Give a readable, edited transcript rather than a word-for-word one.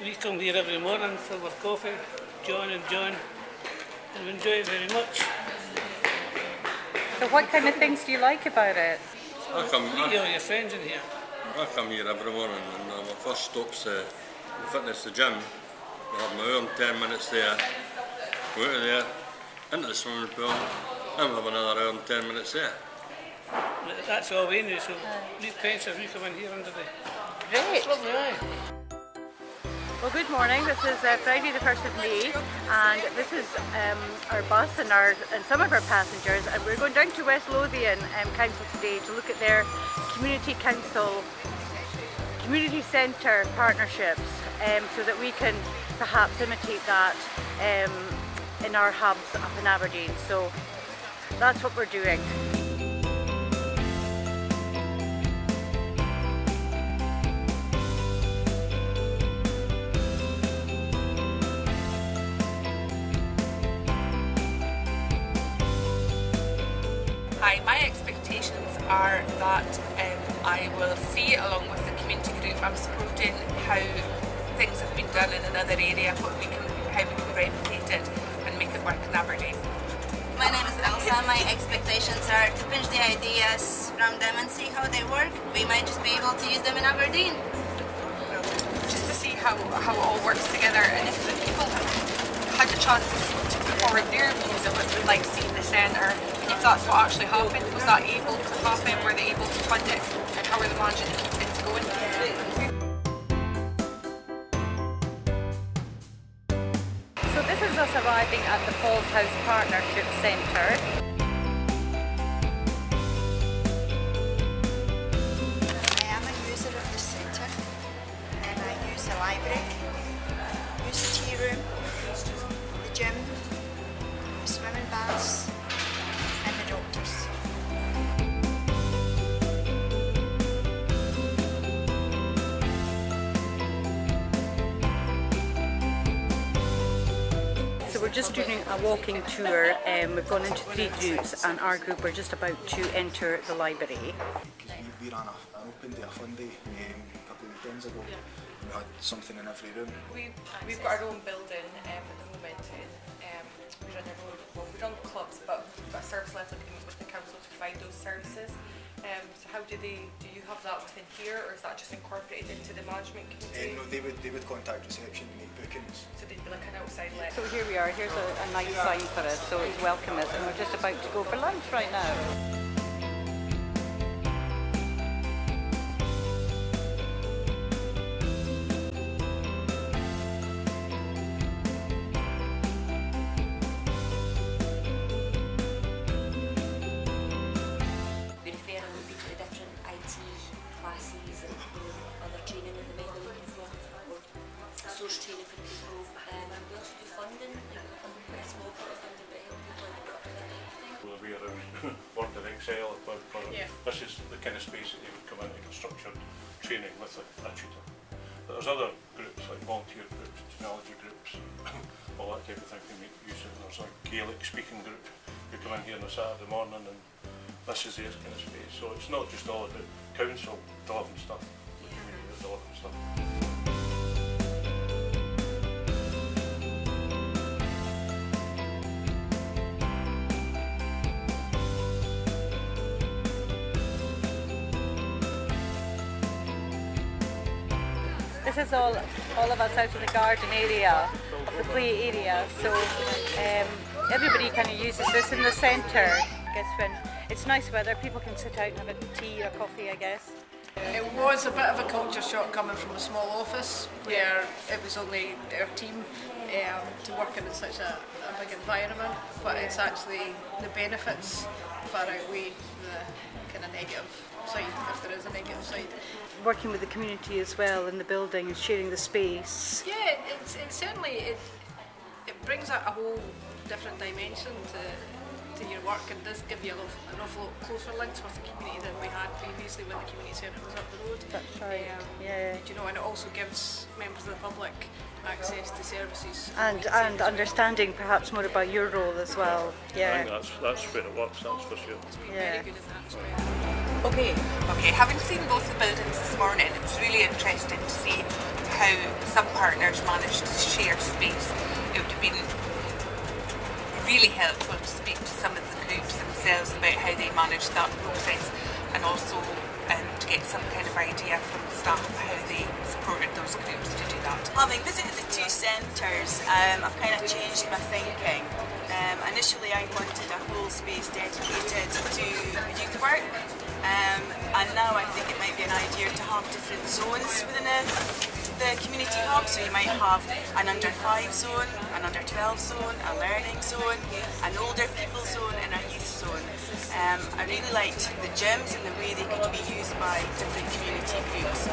We come here every morning for our coffee, John, and we enjoy it very much. So what kind of things do you like about it? Meet all your friends in here. I come here every morning and my first stop's the fitness, the gym. I have my hour and 10 minutes there, go out of there, into the swimming pool, and have another hour and 10 minutes there. That's all we know, so these pensioners, we come in here under the... Great. It's lovely, aye. Well, good morning. This is Friday the 1st of May, and this is our bus and some of our passengers, and we're going down to West Lothian Council today to look at their community council, community centre partnerships, so that we can perhaps imitate that in our hubs up in Aberdeen. So that's what we're doing. Hi, my expectations are that I will see, along with the community group I'm supporting, how things have been done in another area, how we can replicate it and make it work in Aberdeen. My name is Elsa. My expectations are to pinch the ideas from them and see how they work. We might just be able to use them in Aberdeen. Just to see how it all works together, and if the people had the chance to put forward their views of what they would like to see in the centre, if that's what actually happened, was that able to happen, were they able to fund it, and how are they managing to keep things going? So this is us arriving at the Falls House Partnership Centre. I am a user of the centre, and I use the library, use the tea room, the gym, the swimming baths, and the doctors. So we're just doing a walking tour, and we've gone into 3 groups, and our group are just about to enter the library. We ran an open day, a fun day a couple of weekends ago. We had something in every room. We've got our own building at the moment, and we run clubs, but we've got a service level agreement with the council to provide those services. So how do you have that within here, or is that just incorporated into the management committee? No, they would contact reception and make bookings. So they'd be like an outside let. So here we are, here's a nice sign for us, so it's welcome us, and we're just about to go for lunch right now. We refer a little bit to the different IT classes and other training in the mental health or source training for people. And we also do funding, quite a small part of funding, but help people in the We'll be around Word and Excel, but this is the kind of space that they would come into for structured training with a tutor. But there's other groups like volunteer groups, technology groups, all that type of thing we make use of. There's a Gaelic speaking group who come in here on a Saturday morning, and this is their kind of space. So it's not just all about council delivering stuff, the community is delivering stuff. This is all of us out in the garden area, of the play area, so everybody kind of uses this in the centre. I guess when it's nice weather, people can sit out and have a tea or coffee, I guess. It was a bit of a culture shock coming from a small office where it was only our team to work in such a big environment, but it's actually the benefits far outweigh the kind of negative side, if there is a negative side. Working with the community as well in the building and sharing the space. Yeah, it certainly brings a whole different dimension to your work, and does give you an awful lot closer links with the community than we had previously when the community centre was up the road. That's right. Yeah. You know, and it also gives members of the public access to services and understanding perhaps more about your role as well. Yeah. I think that's where it works, that's for sure. It's been very good in that respect. Okay, having seen both the buildings this morning, it was really interesting to see how some partners managed to share space. It would have been really helpful to speak to some of the groups themselves about how they managed that process, and also to get some kind of idea from the staff how they supported those groups to do that. Having visited the two centres, I've kind of changed my thinking. Initially I wanted a whole space dedicated to youth work, and now I think it might be an idea to have different zones within the community hub. So you might have an under 5 zone, an under 12 zone, a learning zone, an older people zone and a youth zone. I really liked the gyms and the way they could be used by different community groups.